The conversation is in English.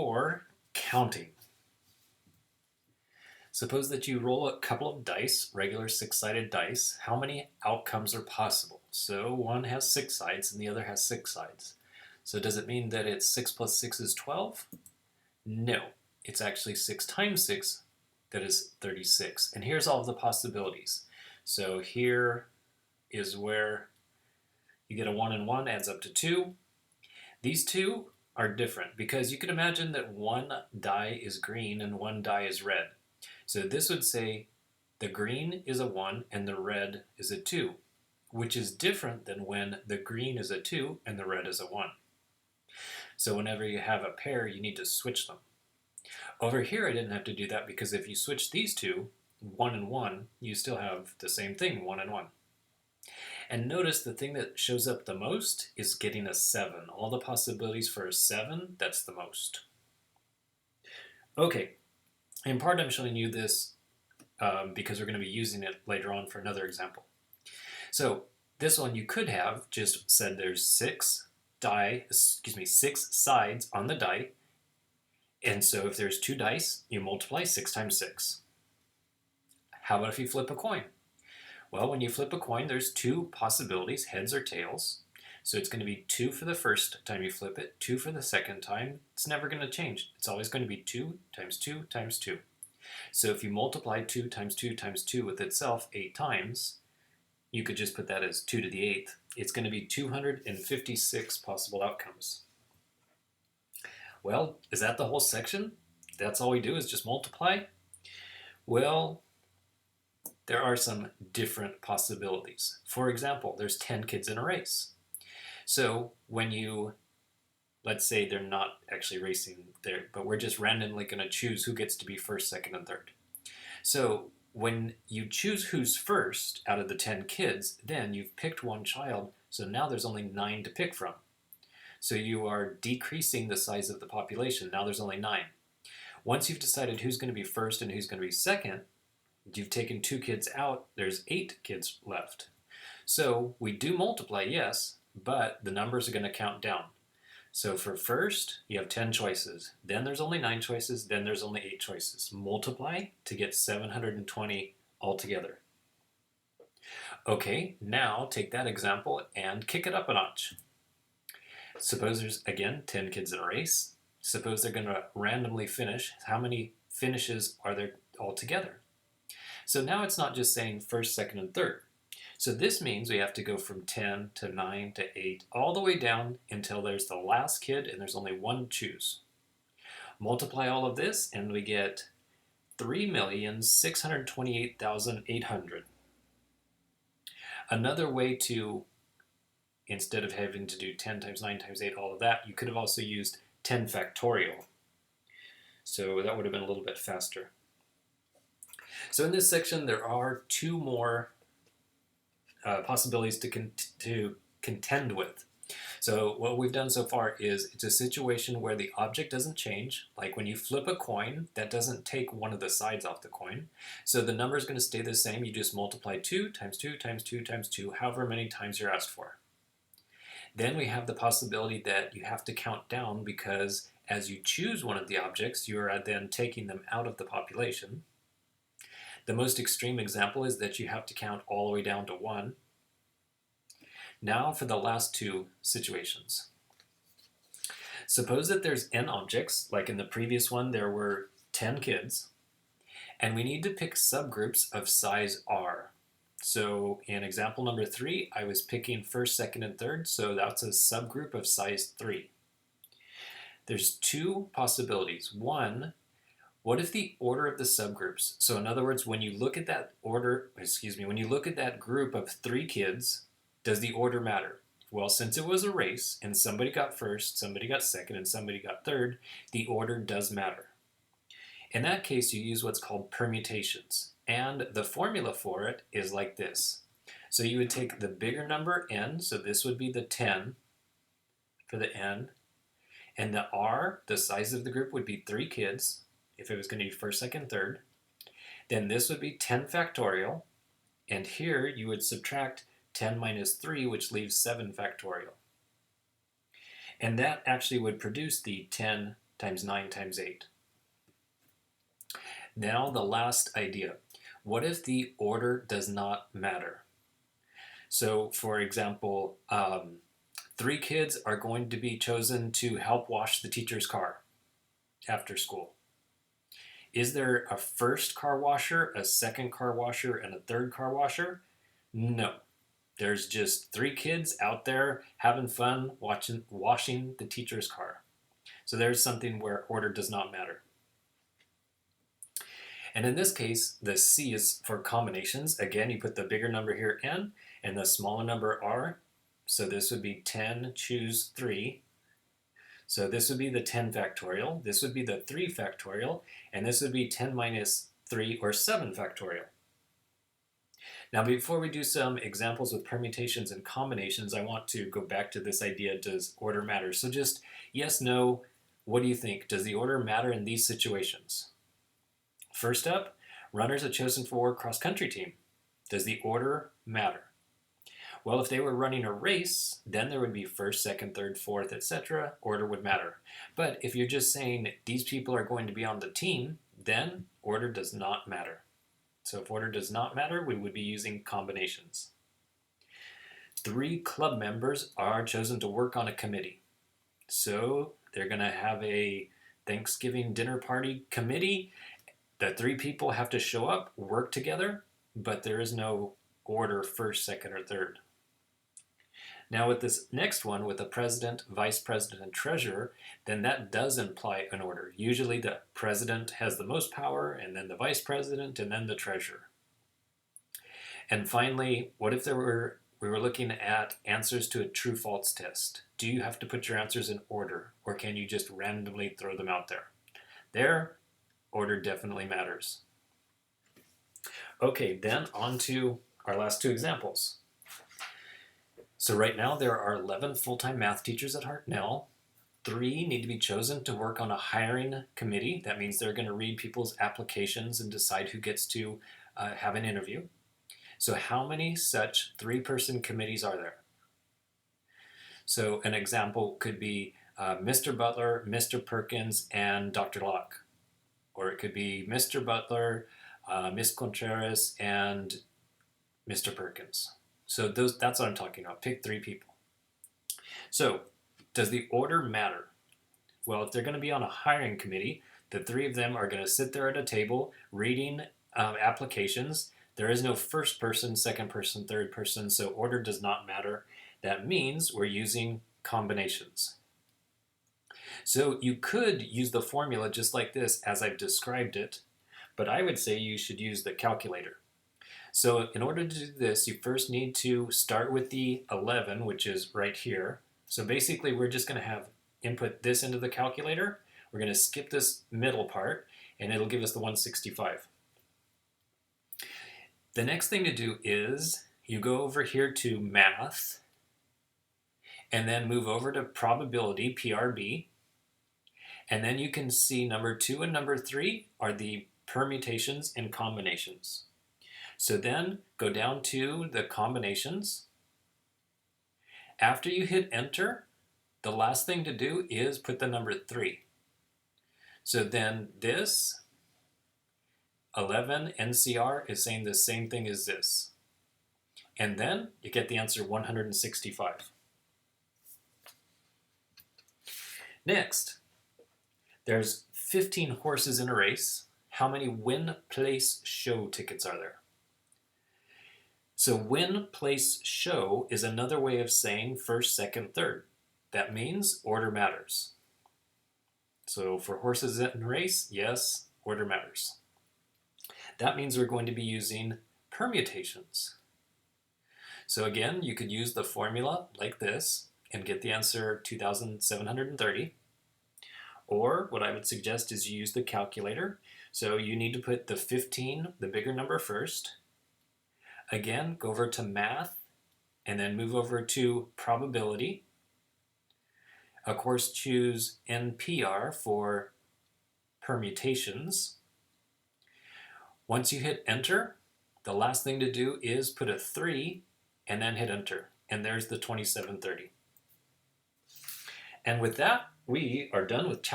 for counting. Suppose that you roll a couple of dice, regular six-sided dice. How many outcomes are possible? So one has 6 sides and the other has 6 sides. So does it mean that it's 6 plus 6 is 12? No, it's actually 6 times 6, that is 36. And here's all of the possibilities. So here is where you get a 1 and 1 adds up to 2. These two are different because you can imagine that one die is green and one die is red. So this would say the green is a 1 and the red is a 2, which is different than when the green is a 2 and the red is a 1. So whenever you have a pair, you need to switch them. Over here, I didn't have to do that because if you switch these two, 1 and 1, you still have the same thing, 1 and 1. And notice the thing that shows up the most is getting a 7. All the possibilities for a 7, that's the most. Okay, in part I'm showing you this because we're going to be using it later on for another example. So this one you could have just said there's 6 sides on the die. And so if there's 2 dice, you multiply 6 times 6. How about if you flip a coin? Well, when you flip a coin, there's 2 possibilities, heads or tails. So it's going to be 2 for the first time you flip it, 2 for the second time. It's never going to change. It's always going to be 2 times 2 times 2. So if you multiply 2 times 2 times 2 with itself 8 times, you could just put that as 2 to the 8th. It's going to be 256 possible outcomes. Well, is that the whole section? That's all we do is just multiply? Well, there are some different possibilities. For example, there's 10 kids in a race. So when you, let's say they're not actually racing there, but we're just randomly going to choose who gets to be first, second, and third. So when you choose who's first out of the 10 kids, then you've picked one child, so now there's only 9 to pick from. So you are decreasing the size of the population. Now there's only 9. Once you've decided who's going to be first and who's going to be second, you've taken 2 kids out, there's 8 kids left. So we do multiply, yes, but the numbers are going to count down. So for first, you have 10 choices. Then there's only 9 choices. Then there's only 8 choices. Multiply to get 720 altogether. Okay, now take that example and kick it up a notch. Suppose there's, again, 10 kids in a race. Suppose they're going to randomly finish. How many finishes are there altogether? So now it's not just saying first, second, and third. So this means we have to go from 10 to 9 to 8, all the way down until there's the last kid and there's only one to choose. Multiply all of this and we get 3,628,800. Another way to, instead of having to do 10 times 9 times 8, all of that, you could have also used 10 factorial. So that would have been a little bit faster. So in this section, there are 2 more possibilities to contend with. So what we've done so far is it's a situation where the object doesn't change. Like when you flip a coin, that doesn't take one of the sides off the coin. So the number is going to stay the same. You just multiply 2 times 2 times 2 times 2, however many times you're asked for. Then we have the possibility that you have to count down because as you choose one of the objects, you are then taking them out of the population. The most extreme example is that you have to count all the way down to 1. Now for the last 2 situations. Suppose that there's n objects, like in the previous one there were 10 kids, and we need to pick subgroups of size r. So in example number 3, I was picking first, second, and third, so that's a subgroup of size 3. There's 2 possibilities. One, what if the order of the subgroups, so in other words, when you look at that when you look at that group of 3 kids, does the order matter? Well, since it was a race and somebody got first, somebody got second, and somebody got third, the order does matter. In that case, you use what's called permutations. And the formula for it is like this. So you would take the bigger number, n, so this would be the 10 for the n, and the r, the size of the group, would be 3 kids, if it was going to be first, second, third. Then this would be 10 factorial, and here you would subtract 10 minus 3, which leaves 7 factorial. And that actually would produce the 10 times 9 times 8. Now the last idea. What if the order does not matter? So for example, 3 kids are going to be chosen to help wash the teacher's car after school. Is there a first car washer, a second car washer, and a third car washer? No. There's just 3 kids out there having fun washing the teacher's car. So there's something where order does not matter. And in this case, the C is for combinations. Again, you put the bigger number here, N, and the smaller number, R. So this would be 10, choose 3. So this would be the 10 factorial, this would be the 3 factorial, and this would be 10 minus 3, or 7 factorial. Now before we do some examples with permutations and combinations, I want to go back to this idea, does order matter? So just yes, no, what do you think? Does the order matter in these situations? First up, runners are chosen for cross-country team. Does the order matter? Well, if they were running a race, then there would be first, second, third, fourth, etc. Order would matter. But if you're just saying these people are going to be on the team, then order does not matter. So if order does not matter, we would be using combinations. 3 club members are chosen to work on a committee. So they're going to have a Thanksgiving dinner party committee. The 3 people have to show up, work together, but there is no order first, second, or third. Now with this next one, with the president, vice president, and treasurer, then that does imply an order. Usually the president has the most power, and then the vice president, and then the treasurer. And finally, what if we were looking at answers to a true-false test? Do you have to put your answers in order, or can you just randomly throw them out there? There, order definitely matters. Okay, then on to our last 2 examples. So right now there are 11 full-time math teachers at Hartnell. 3 need to be chosen to work on a hiring committee. That means they're going to read people's applications and decide who gets to have an interview. So how many such 3-person committees are there? So an example could be Mr. Butler, Mr. Perkins, and Dr. Locke. Or it could be Mr. Butler, Miss Contreras, and Mr. Perkins. So that's what I'm talking about. Pick 3 people. So does the order matter? Well, if they're going to be on a hiring committee, the 3 of them are going to sit there at a table reading applications. There is no first person, second person, third person, so order does not matter. That means we're using combinations. So you could use the formula just like this as I've described it, but I would say you should use the calculator. So in order to do this, you first need to start with the 11, which is right here. So basically we're just going to have input this into the calculator. We're going to skip this middle part, and it'll give us the 165. The next thing to do is you go over here to math, and then move over to probability, PRB, and then you can see number 2 and number 3 are the permutations and combinations. So then go down to the combinations. After you hit enter, the last thing to do is put the number 3. So then this 11 NCR is saying the same thing as this. And then you get the answer 165. Next, there's 15 horses in a race. How many win, place, show tickets are there? So win, place, show is another way of saying first, second, third. That means order matters. So for horses in a race, yes, order matters. That means we're going to be using permutations. So again, you could use the formula like this and get the answer 2,730. Or what I would suggest is you use the calculator. So you need to put the 15, the bigger number, first. Again, go over to math, and then move over to probability. Of course, choose NPR for permutations. Once you hit enter, the last thing to do is put a 3 and then hit enter. And there's the 2730. And with that, we are done with